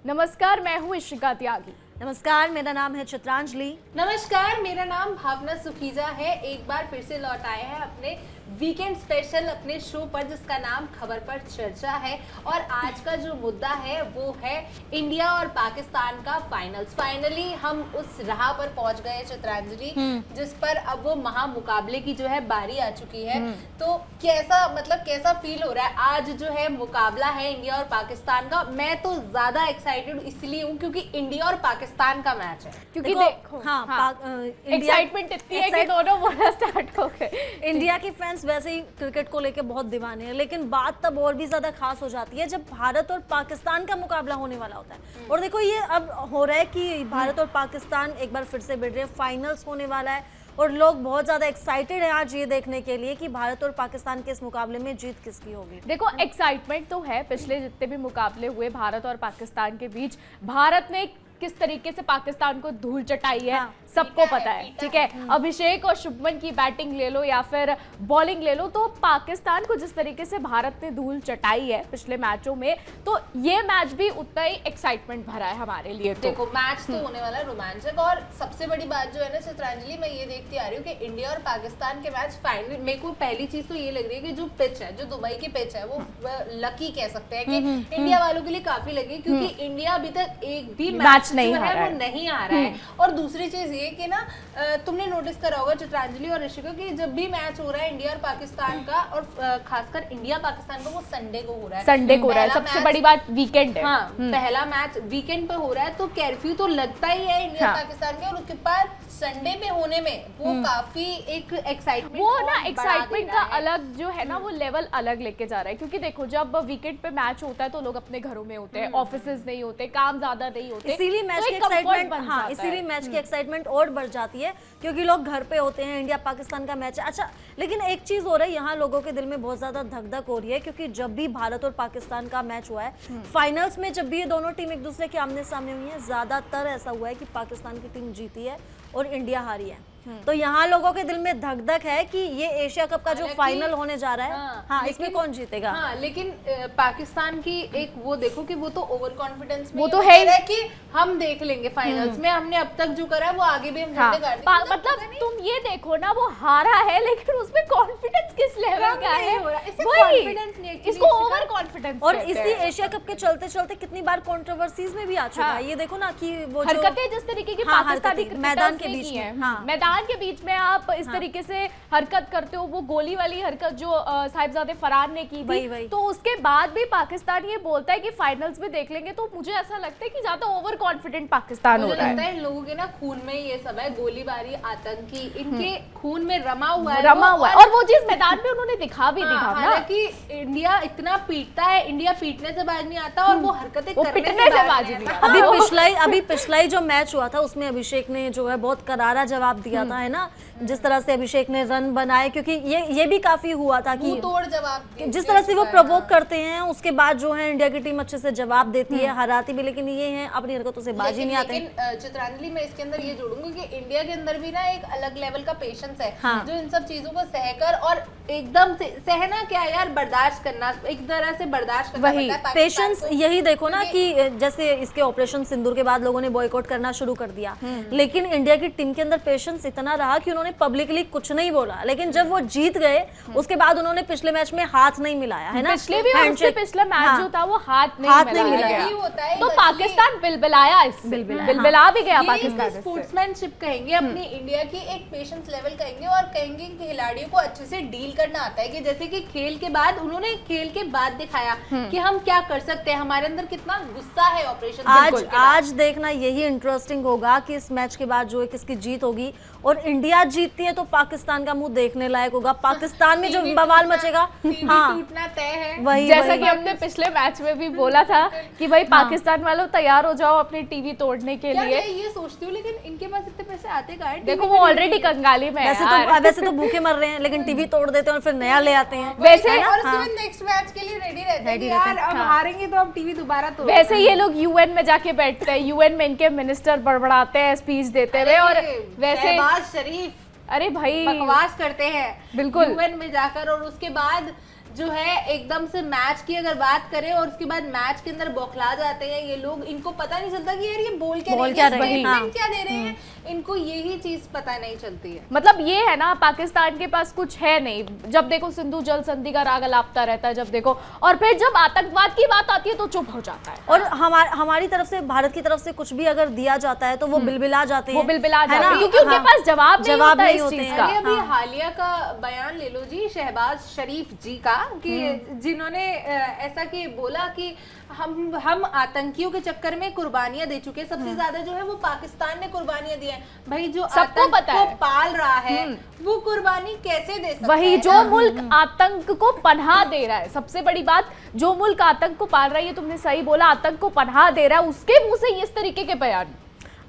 नमस्कार, मैं हूँ इशिका त्यागी। नमस्कार, मेरा नाम है चित्रांजलि। नमस्कार, मेरा नाम भावना सुखीजा है। एक बार फिर से लौट आए हैं अपने वीकेंड स्पेशल अपने शो पर, जिसका नाम खबर पर चर्चा है। और आज का जो मुद्दा है वो है इंडिया और पाकिस्तान का फाइनल्स। फाइनली हम उस राह पर पहुंच गए चित्रांजलि, जिस पर अब वो महामुकाबले की जो है बारी आ चुकी है। तो कैसा फील हो रहा है? आज जो है मुकाबला है इंडिया और पाकिस्तान का। मैं तो ज्यादा एक्साइटेड इसलिए हूँ क्योंकि इंडिया और पाकिस्तान का मैच है। क्योंकि देखो एक्साइटमेंट इतनी है कि दोनों बोलना स्टार्ट हो गए। इंडिया के फैंस वैसे ही क्रिकेट को लेके बहुत दीवाने हैं, लेकिन बात तब और भी ज्यादा खास हो जाती है जब भारत और पाकिस्तान का मुकाबला होने वाला होता है। और देखो ये अब हो रहा है कि भारत और पाकिस्तान एक बार फिर से भिड़ रहे हैं, फाइनल्स होने वाला है और लोग बहुत ज्यादा एक्साइटेड हैं आज ये देखने के लिए कि भारत और पाकिस्तान के इस मुकाबले में जीत किसकी होगी। देखो एक्साइटमेंट तो है, पिछले जितने भी मुकाबले हुए भारत और पाकिस्तान के बीच, भारत ने किस तरीके से पाकिस्तान को धूल चटाई है सबको पता है, ठीक है। अभिषेक और शुभमन की बैटिंग ले लो या फिर बॉलिंग ले लो, तो पाकिस्तान को जिस तरीके से भारत ने धूल चटाई है पिछले मैचों में, तो ये मैच भी उतना ही एक्साइटमेंट भरा है हमारे लिए। तो देखो मैच तो होने वाला है रोमांचक, और सबसे बड़ी बात जो है ना चित्रांजलि, मैं ये देखती आ रही हूँ कि इंडिया और पाकिस्तान के मैच फाइनल, मेरे को पहली चीज तो ये लग रही है कि जो पिच है, जो दुबई की पिच है, वो लकी कह सकते हैं कि इंडिया वालों के लिए काफी लगी, क्योंकि इंडिया अभी तक एक भी मैच नहीं है वो नहीं आ रहा है। और दूसरी चीज ये कि ना तुमने नोटिस करा होगा चित्रांजलि और ऋषिका कि जब भी मैच हो रहा है इंडिया और पाकिस्तान का, और खासकर इंडिया पाकिस्तान का, वो संडे को हो रहा है। संडे को हो रहा है, सबसे बड़ी बात वीकेंड है। हाँ, पहला मैच वीकेंड पे हो रहा है, तो कर्फ्यू तो लगता ही है इंडिया पाकिस्तान के, और उसके बाद संडे में होने में वो काफी एक एक्साइटमेंट, वो ना एक्साइटमेंट का अलग जो है ना वो लेवल अलग लेके जा रहा है। क्योंकि देखो जब वीकेंड पे मैच होता है तो लोग अपने घरों में होते हैं, ऑफिसेज नहीं होते, काम ज्यादा नहीं होते, इसीलिए मैच की एक्साइटमेंट, हाँ इसीलिए मैच की एक्साइटमेंट और बढ़ जाती है क्योंकि लोग घर पे होते हैं। इंडिया पाकिस्तान का मैच है। अच्छा, लेकिन एक चीज हो रहा है, यहाँ लोगों के दिल में बहुत ज्यादा धक धक हो रही है क्योंकि जब भी भारत और पाकिस्तान का मैच हुआ है फाइनल्स में, जब भी ये दोनों टीम एक दूसरे के आमने सामने हुई है, ज्यादातर ऐसा हुआ है कि पाकिस्तान की टीम जीती है और इंडिया हारी है। तो यहाँ लोगों के दिल में धक धक है कि ये एशिया कप का जो फाइनल होने जा रहा है, हाँ इसमें कौन जीतेगा। हाँ, लेकिन पाकिस्तान की एक वो देखो कि वो तो ओवर कॉन्फिडेंस में वो तो है कि हम देख लेंगे फाइनल्स में, हमने अब तक जो करा है वो आगे भी हम झंडे गाड़ देंगे। मतलब तुम ये देखो ना, वो हारा है लेकिन उसमें कॉन्फिडेंस किस लेवल का है, इसको ओवर कॉन्फिडेंस। और इसी एशिया कप के चलते चलते कितनी बार कंट्रोवर्सीज में भी आ चुका है। ये देखो ना कि वो हरकतें जिस तरीके की पाकिस्तानी मैदान के बीच में, मैदान के बीच में आप इस तरीके से हरकत करते हो, वो गोली वाली हरकत जो साहिबजादे फरहान ने की थी, तो उसके बाद भी पाकिस्तान ये बोलता है कि फाइनल्स में देख लेंगे। तो मुझे ऐसा लगता है कि ज्यादा ओवर कॉन्फिडेंट पाकिस्तान हो रहा है। लगता है इन लोगों के ना खून में ये सब है, गोलीबारी, आतंकी, इनके खून में रमा हुआ है, और वो चीज मैदान में उन्होंने दिखा भी दिखा। हालांकि इंडिया इतना पीटता है, इंडिया पीटने से बाज नहीं आता, और वो हरकतें पिटने से बाज नहीं आता। अभी पिछला जो मैच हुआ था उसमें अभिषेक ने जो है बहुत करारा जवाब दिया था, है ना, जिस तरह से अभिषेक ने रन बनाए, क्योंकि ये भी काफी हुआ था कि तोड़ जवाब, जिस तरह से वो प्रोवोक करते हैं उसके बाद जो है इंडिया की टीम अच्छे से जवाब देती है, हराती भी, लेकिन ये है अपनी हरकतों से बाजी नहीं आते। चित्रांजलि मैं इसके अंदर ये जोड़ूंगी कि इंडिया के अंदर भी ना एक अलग लेवल का पेशेंस है, जो इन सब चीजों को सहकर, और एकदम से सहना क्या यार, बर्दाश्त करना, एक तरह से बर्दाश्त करना वही पेशेंस। यही देखो ना कि जैसे इसके ऑपरेशन सिंदूर के बाद लोगों ने बॉयकॉट करना शुरू कर दिया, लेकिन इंडिया की टीम के अंदर पेशेंस इतना रहा कि उन्होंने पब्लिकली कुछ नहीं बोला, लेकिन जब वो जीत गए उसके बाद उन्होंने पिछले मैच में हाथ नहीं मिलाया, है ना, पिछला मैच जो था वो हाथ नहीं मिलाया। तो पाकिस्तान बिलबिलाया, बिलबिला भी गया पाकिस्तान। स्पोर्ट्समैनशिप कहेंगे अपनी इंडिया की, एक पेशेंस लेवल कहेंगे, और कहेंगे कि खिलाड़ियों को अच्छे से डील करना आता है, कि जैसे कि खेल के बाद उन्होंने खेल के बाद दिखाया कि हम क्या कर सकते हैं, हमारे अंदर कितना गुस्सा है ऑपरेशन। आज देखना यही इंटरेस्टिंग होगा कि इस मैच के बाद जो है किसकी जीत होगी, और इंडिया जीतती है तो पाकिस्तान का मुंह देखने लायक होगा। पाकिस्तान में जो बवाल मचेगा, हाँ टूटना तय है। वही जैसा कि हमने पिछले मैच में भी बोला था कि भाई पाकिस्तान वालों तैयार हो जाओ अपनी टीवी तोड़ने के लिए। ये सोचती हूँ, लेकिन इनके पास इतने पैसे आते कहाँ हैं? देखो वो ऑलरेडी कंगाली में है। वैसे तो भूखे मर रहे हैं, लेकिन टीवी तोड़ देते हैं और फिर नया ले आते हैं। वैसे नेक्स्ट मैच के लिए रेडी रहते हैं यार, अब हारेंगे तो हम टीवी दोबारा तोड़। वैसे ये लोग यूएन में जाके बैठते हैं, यूएन में इनके मिनिस्टर बड़बड़ाते हैं स्पीच देते हुए, और वैसे शरीफ अरे भाई बकवास करते हैं बिल्कुल यूएन में जाकर, और उसके बाद जो है एकदम से मैच की अगर बात करें और उसके बाद मैच के अंदर बौखला जाते हैं ये लोग, इनको पता नहीं चलता कि यार ये बोल क्या रहे हैं, हाँ। क्या दे रहे हैं, इनको यही चीज पता नहीं चलती है। मतलब ये है ना, पाकिस्तान के पास कुछ है नहीं। जब देखो सिंधु जल संधि का राग अलापता रहता है, जब देखो, और फिर जब आतंकवाद की बात आती है तो चुप हो जाता है। और हमारी तरफ से, भारत की तरफ से कुछ भी अगर दिया जाता है तो वो बिलबिला जाते हैं, वो बिलबिला जाते है ना? हैं क्योंकि उनके पास जवाब नहीं होता इस चीज का। अभी हालिया का बयान ले लो जी, शहबाज शरीफ जी का, कि जिन्होंने ऐसा कि बोला कि हम आतंकियों के चक्कर में कुर्बानियां दे चुके हैं, सबसे ज्यादा जो है वो पाकिस्तान ने कुर्बानियां दी हैं। भाई जो आतंक को पाल रहा है वो कुर्बानी कैसे दे सकता है? वही जो मुल्क आतंक को पनाह दे रहा है, सबसे बड़ी बात, जो मुल्क आतंक को पाल रहा है, ये तुमने सही बोला, आतंक को पनाह दे रहा है, उसके मुंह से इस तरीके के बयान।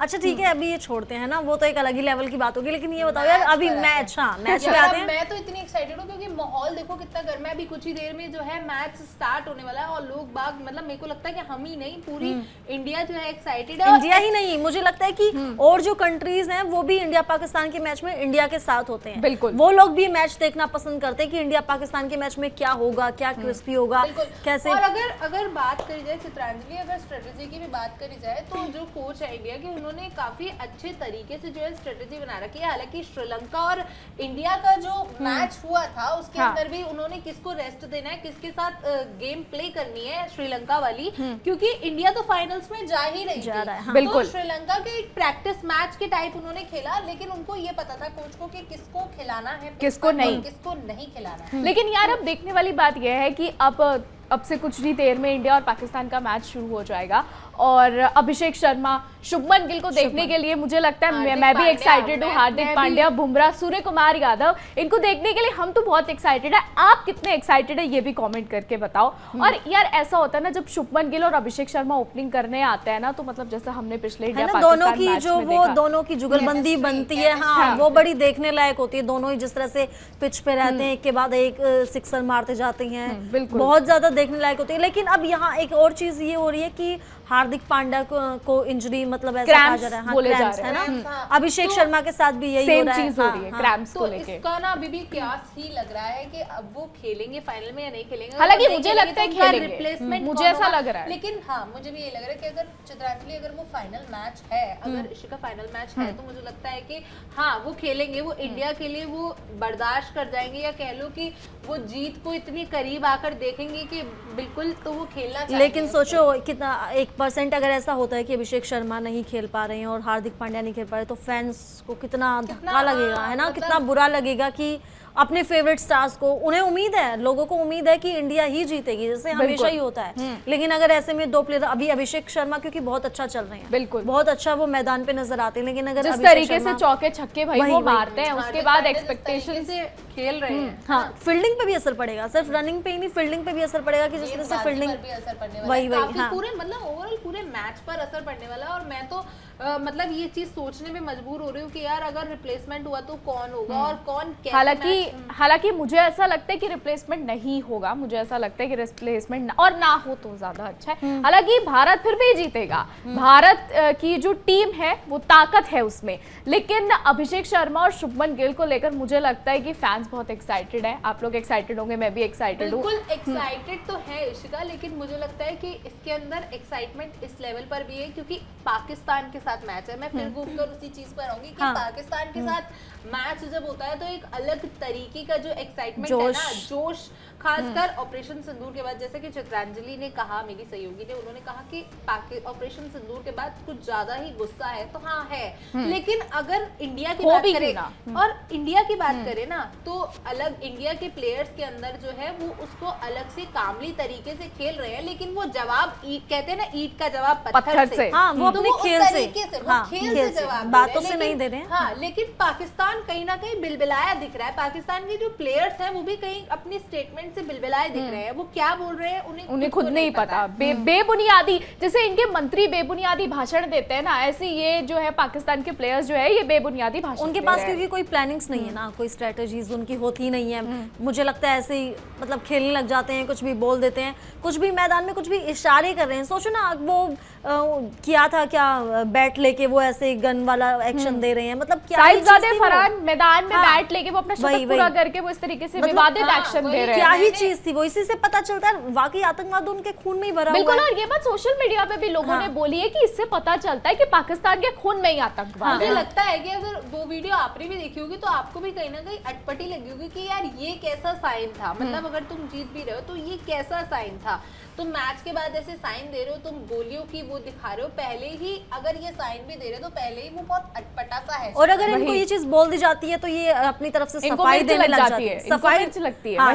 अच्छा ठीक है, अभी ये छोड़ते हैं ना, वो तो एक अलग ही लेवल की बात होगी, लेकिन ये बताओ यार अभी मैच, हाँ मैच पे आते हैं। मैं तो इतनी एक्साइटेड हूँ क्योंकि माहौल देखो कितना गर्म है। अभी कुछ ही देर में जो है मैच स्टार्ट होने वाला है और लोग बाग, मतलब मेरे को लगता है कि हम ही नहीं, पूरी इंडिया जो है एक्साइटेड है। इंडिया ही नहीं, मुझे लगता है कि और जो कंट्रीज हैं वो भी इंडिया पाकिस्तान के मैच में इंडिया के साथ होते हैं। बिल्कुल, वो लोग भी मैच देखना पसंद करते हैं कि इंडिया पाकिस्तान के मैच में क्या होगा, क्या क्रिस्पी होगा, कैसे। और अगर बात करी जाए चित्रांजलि, अगर स्ट्रेटेजी की भी बात करी जाए तो जो कोच है इंडिया के, उन्होंने काफी अच्छे तरीके से जो है स्ट्रेटेजी बना रखी है। हालांकि श्रीलंका और इंडिया का जो मैच हुआ था उसके अंदर भी उन्होंने किसको रेस्ट देना है, किसके साथ गेम प्ले करनी है श्रीलंका वाली, क्योंकि इंडिया तो फाइनल्स में जा ही रही जा रहा है, हाँ। बिल्कुल। तो श्रीलंका के एक प्रैक्टिस मैच के टाइप उन्होंने खेला, लेकिन उनको ये पता था कोच को कि किसको खिलाना है, किसको नहीं खिलाना है। लेकिन यार अब देखने वाली बात यह है कि अब से कुछ ही देर में इंडिया और पाकिस्तान का मैच शुरू हो जाएगा और अभिषेक शर्मा, शुभमन गिल को देखने के लिए मुझे लगता है मैं भी एक्साइटेड हूँ। हार्दिक पांड्या, बुमराह, सूर्य कुमार यादव, इनको देखने के लिए हम तो बहुत एक्साइटेड है। आप कितने एक्साइटेड है ये भी कमेंट करके बताओ। और यार ऐसा होता है ना, जब शुभमन गिल और अभिषेक शर्मा ओपनिंग करने आते हैं ना, तो मतलब जैसा हमने पिछले इंडिया पाकिस्तान दोनों की जो वो दोनों की जुगलबंदी बनती है, हाँ वो बड़ी देखने लायक होती है। दोनों ही जिस तरह से पिच पे रहते हैं, एक के बाद एक सिक्सर मारते जाते हैं, बहुत ज्यादा देखने लायक होती है। लेकिन अब यहाँ एक और चीज ये हो रही है कि हार्दिक पांड्या को इंजरी, मतलब ऐसा कहा जा रहा है, क्रैम्प्स है ना। अभिषेक शर्मा के साथ भी यही हो रहा है, चीज हो रही है, क्रैम्प्स को लेके। इसका ना अभी भी क्यास ही लग रहा है कि अब वो खेलेंगे फाइनल में या नहीं खेलेंगे। हालांकि मुझे लगता है खेलेंगे, रिप्लेसमेंट मुझे ऐसा लग रहा है। लेकिन हाँ मुझे भी ये लग रहा है कि अगर चित्रांजलि, अगर वो फाइनल मैच है, अगर इशिका फाइनल मैच है, तो मुझे लगता है कि हाँ वो खेलेंगे, वो इंडिया के लिए वो बर्दाश्त कर जाएंगे, या कह लो कि वो जीत को इतनी करीब आकर देखेंगे कि बिल्कुल तो वो खेलना चाहेंगे। लेकिन सोचो कितना 1% अगर ऐसा होता है कि अभिषेक शर्मा नहीं खेल पा रहे हैं और हार्दिक पांड्या नहीं खेल पा रहे, तो फैंस को कितना धक्का लगेगा, है ना, कितना बुरा लगेगा कि अपने फेवरेट स्टार्स को, उन्हें उम्मीद है, लोगों को उम्मीद है कि इंडिया ही जीतेगी, जैसे हमेशा ही होता है। लेकिन अगर ऐसे में दो प्लेयर, अभी अभिषेक शर्मा क्योंकि बहुत अच्छा चल रहे हैं, बिल्कुल बहुत अच्छा वो मैदान पे नजर आते हैं, लेकिन अगर जिस तरीके से चौके छक्के भाई वो मारते हैं, उसके बाद एक्सपेक्टेशन से खेल रहे हैं, हाँ फील्डिंग पे भी असर पड़ेगा, सिर्फ रनिंग पे ही नहीं, फील्डिंग पे भी असर पड़ेगा कि जिस तरह से फील्डिंग भी असर पड़ने वाला वही है, हाँ। पूरे मतलब ओवरऑल पूरे मैच पर असर पड़ने वाला है। और मैं तो मतलब ये चीज सोचने में मजबूर हो रही हूँ कि यार अगर रिप्लेसमेंट हुआ तो कौन होगा और कौन कैसे। हालांकि मुझे ऐसा लगता है कि रिप्लेसमेंट नहीं होगा, मुझे ऐसा लगता है कि रिप्लेसमेंट और ना हो तो ज्यादा अच्छा है। हालांकि भारत फिर भी जीतेगा, भारत की जो टीम है वो ताकत है उसमें, लेकिन अभिषेक शर्मा और शुभमन गिल को लेकर मुझे लगता है कि फैंस बहुत एक्साइटेड है। आप लोग एक्साइटेड होंगे, मैं भी एक्साइटेड हूँ। बिल्कुल एक्साइटेड तो है इशिका, लेकिन मुझे लगता है कि इसके अंदर एक्साइटमेंट इस लेवल पर भी है क्योंकि पाकिस्तान के साथ मैच है। मैं फिर घूमकर उसी चीज पर आऊंगी कि पाकिस्तान के साथ मैच जब होता है तो एक अलग तरीके का जो एक्साइटमेंट है ना, जोश, खासकर ऑपरेशन सिंदूर के बाद, जैसे कि चित्रांजलि ने कहा, मेरी सहयोगी ने, उन्होंने कहा कि ऑपरेशन सिंदूर के बाद कुछ ज्यादा ही गुस्सा है, तो हाँ है। लेकिन अगर इंडिया की बात करें और इंडिया की बात करें ना, तो अलग इंडिया के प्लेयर्स के अंदर जो है वो उसको अलग से कामली तरीके से खेल रहे हैं, लेकिन वो जवाब कहते हैं ना, ईंट का जवाब पत्थर से, हाँ वो अपने खेल से, हाँ, खेल से जवाब बातों से नहीं दे रहे हैं। हाँ, लेकिन पाकिस्तान कहीं ना कहीं बिलबिलाया दिख रहा है। पाकिस्तान के जो प्लेयर्स हैं वो भी कहीं अपनी स्टेटमेंट से बिलबिलाए दिख रहे हैं। वो क्या बोल रहे हैं उन्हें खुद नहीं पता। बेबुनियादी, जैसे इनके मंत्री बेबुनियादी भाषण देते हैं ना, ऐसे ये जो है पाकिस्तान के प्लेयर्स जो है ये बेबुनियादी भाषण उनके पास क्योंकि कोई प्लानिंग्स नहीं है ना, कोई स्ट्रेटजीज उनकी होती नहीं है। मुझे लगता है ऐसे ही मतलब खेलने लग जाते हैं, कुछ भी बोल देते हैं, कुछ भी मैदान में कुछ भी इशारे कर रहे हैं। सोचो ना, वो किया था क्या, बैट लेके वो ऐसे गन वाला एक्शन दे रहे हैं, मतलब क्या साहिबजादे फरहान मैदान में बैट लेके वो अपना शतक पूरा करके वो इस तरीके से विवादित एक्शन दे रहे हैं। क्या ही चीज थी वो, इसी से पता चलता है वाकई आतंकवाद उनके खून में ही भरा हुआ है। बिल्कुल, और ये बात सोशल मीडिया पे भी लोगों ने बोली है कि इससे पता चलता है कि पाकिस्तान के खून में ही आतंकवाद मुझे है। लगता है कि अगर वो वीडियो आपने भी देखी होगी तो आपको भी कहीं ना कहीं अटपटी लगी होगी कि यार ये कैसा साइन था, मतलब अगर तुम जीत भी रहे हो तो ये कैसा साइन था। तुम मैच के बाद ऐसे साइन दे रहे हो, तुम गोलियों की वो दिखा रहे हो, पहले ही अगर ये साइन भी दे रहे हो तो पहले ही वो बहुत अटपटा सा है। और अगर इनको ये चीज बोल दी जाती है तो ये अपनी तरफ से सफाई देने लग जाती है,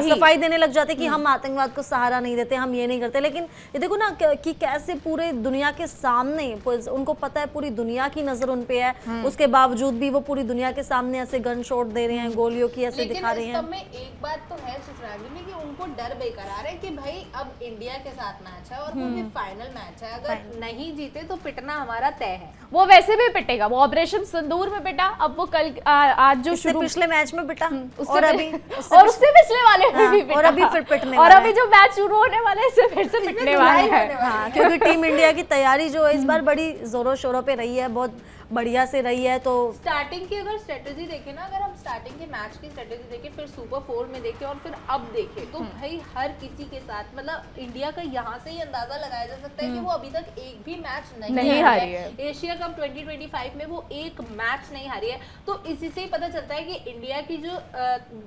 सफाई देने लग जाते हैं कि हम आतंकवाद को सहारा नहीं देते, हम ये नहीं करते। लेकिन ये देखो ना कि कैसे पूरे दुनिया के सामने, उनको पता है पूरी दुनिया की नजर उन पे है, उसके बावजूद भी वो पूरी दुनिया के सामने ऐसे गन शॉट दे रहे हैं, गोलियों की ऐसे दिखा रहे हैं। लेकिन में एक बात तो है सुसरांगिनी कि उनको डर बेकरार है कि भाई अब इंडिया के साथ मैच है और वो भी फाइनल मैच है, अगर नहीं जीते तो पिटना हमारा तय है। वो वैसे भी पिटेगा, वो ऑपरेशन सिंदूर में पिटा, अब वो कल आज जो शुरू पिछले मैच में पिटा, और अभी उससे पिछले वाले में भी पिटा, और अभी फिर पिटने और अभी जो मैच शुरू होने वाला है इससे फिर से पिटने वाला है। क्योंकि टीम इंडिया की तैयारी जो है इस बार बड़ी जोरों शोरों पे रही है, बहुत बढ़िया से रही है। तो स्टार्टिंग की अगर स्ट्रेटेजी देखें ना, अगर हम स्टार्टिंग के मैच की स्ट्रेटेजी देखें, फिर सुपर 4 में देखें और फिर अब देखें, तो भाई हर किसी के साथ मतलब इंडिया का यहाँ से ही अंदाजा लगाया जा सकता है कि वो अभी तक एक भी मैच नहीं हारी है। एशिया कप 2025 में वो एक मैच नहीं हारी है। तो इसी से ही पता चलता है कि इंडिया की जो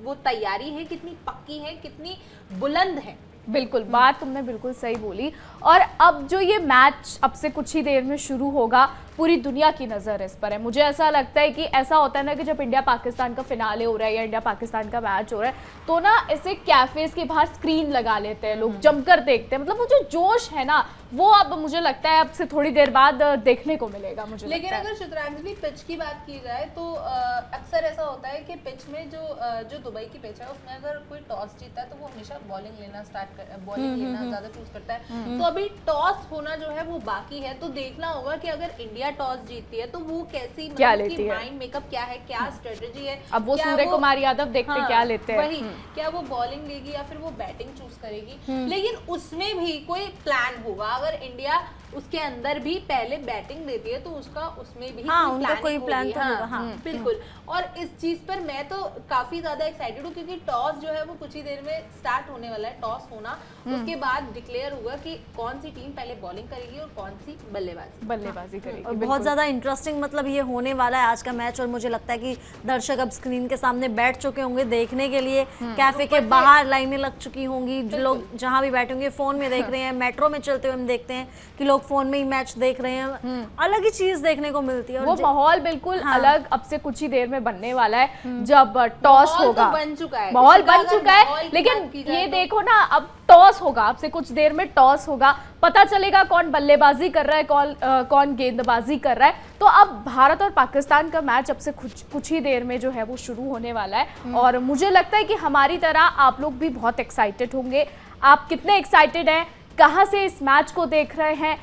वो तैयारी है कितनी पक्की है, कितनी बुलंद है। बिल्कुल, बात तुमने बिल्कुल सही बोली। और अब जो ये मैच अब से कुछ ही देर में शुरू होगा, पूरी दुनिया की नज़र इस पर है। मुझे ऐसा लगता है कि ऐसा होता है ना कि जब इंडिया पाकिस्तान का फिनाले हो रहा है या इंडिया पाकिस्तान का मैच हो रहा है तो ना ऐसे कैफेज के बाहर स्क्रीन लगा लेते हैं लोग, जमकर देखते हैं। मतलब वो जो जोश है ना वो अब मुझे लगता है अब से थोड़ी देर बाद देखने को मिलेगा मुझे। लेकिन अगर चित्रांजलि पिच की बात की जाए तो अक्सर ऐसा होता है कि पिच में जो दुबई की पिच है उसमें अगर कोई टॉस जीता है तो वो हमेशा बॉलिंग लेना ज्यादा चूज करता है। तो अभी टॉस होना जो है वो बाकी है, तो देखना होगा कि अगर इंडिया टॉस जीतती है तो वो कैसी, क्या मतलब लेती है, माइंड मेकअप क्या है, क्या स्ट्रेटेजी है। अब वो सूर्य कुमार यादव देखते क्या लेते हैं, वही क्या वो बॉलिंग लेगी या फिर वो बैटिंग चूज करेगी। लेकिन उसमें भी कोई प्लान होगा। अगर इंडिया उसके अंदर भी पहले बैटिंग देती है तो उसका उसमें भी उनका कोई प्लान तो होगा। बिल्कुल। और इस चीज पर मैं तो काफी ज्यादा एक्साइटेड हूँ क्योंकि टॉस जो है वो कुछ ही देर में स्टार्ट होने वाला है। टॉस होना उसके बाद डिक्लेयर होगा कि कौन सी टीम पहले बॉलिंग करेगी और कौन सी बल्लेबाजी करेगी। बहुत ज्यादा इंटरेस्टिंग मतलब ये होने वाला है आज का मैच। और मुझे लगता है कि दर्शक अब स्क्रीन के सामने बैठ चुके होंगे देखने के लिए, कैफे के बाहर लाइनें लग चुकी होंगी, लोग जहां भी बैठे होंगे फोन में देख रहे हैं, मेट्रो में चलते हुए हम देखते हैं कि लोग फोन में ही मैच देख रहे हैं। अलग ही चीज देखने को मिलती है। और वो माहौल बिल्कुल अलग अब से कुछ ही देर में बनने वाला है जब टॉस होगा। बन चुका है, माहौल बन चुका है, लेकिन ये देखो ना अब टॉस होगा, अब से कुछ देर में टॉस होगा, पता चलेगा कौन बल्लेबाजी कर रहा है, कौन गेंदबाजी कर रहा है। तो अब भारत और पाकिस्तान का मैच अब से कुछ ही देर में जो है वो शुरू होने वाला है। और मुझे लगता है कि हमारी तरह आप लोग भी बहुत एक्साइटेड होंगे। आप कितने एक्साइटेड हैं, कहाँ से इस मैच को देख रहे हैं,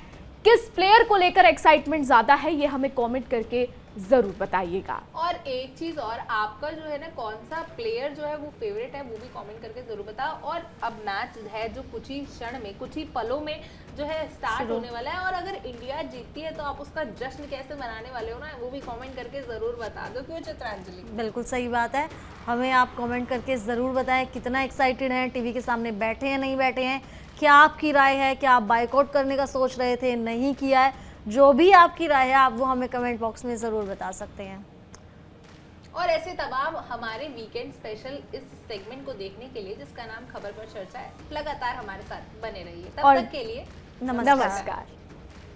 किस प्लेयर को लेकर एक्साइटमेंट ज्यादा है, ये हमें कमेंट करके जरूर बताइएगा। और एक चीज और, आपका जो है ना कौन सा प्लेयर जो है वो फेवरेट है वो भी कमेंट करके जरूर बताओ। और अब मैच है जो कुछ ही क्षण में, कुछ ही पलों में जो है स्टार्ट होने वाला है। और अगर इंडिया जीतती है तो आप उसका जश्न कैसे मनाने वाले हो ना वो भी कमेंट करके जरूर बता दो। क्यों चित्रांजलि? बिल्कुल सही बात है, हमें आप कमेंट करके ज़रूर बताएं कितना एक्साइटेड हैं, टीवी के सामने बैठे हैं नहीं बैठे हैं, क्या आपकी राय है, क्या आप बाइकआउट करने का सोच रहे थे नहीं किया है, जो भी आपकी राय है आप वो हमें कमेंट बॉक्स में ज़रूर बता सकते हैं। और ऐसे तमाम हमारे वीकेंड स्पेशल इस सेगमेंट को देखने के लिए जिसका नाम खबर पर चर्चा है, लगातार हमारे साथ बने रहिए। तब तक के लिए नमस्कार।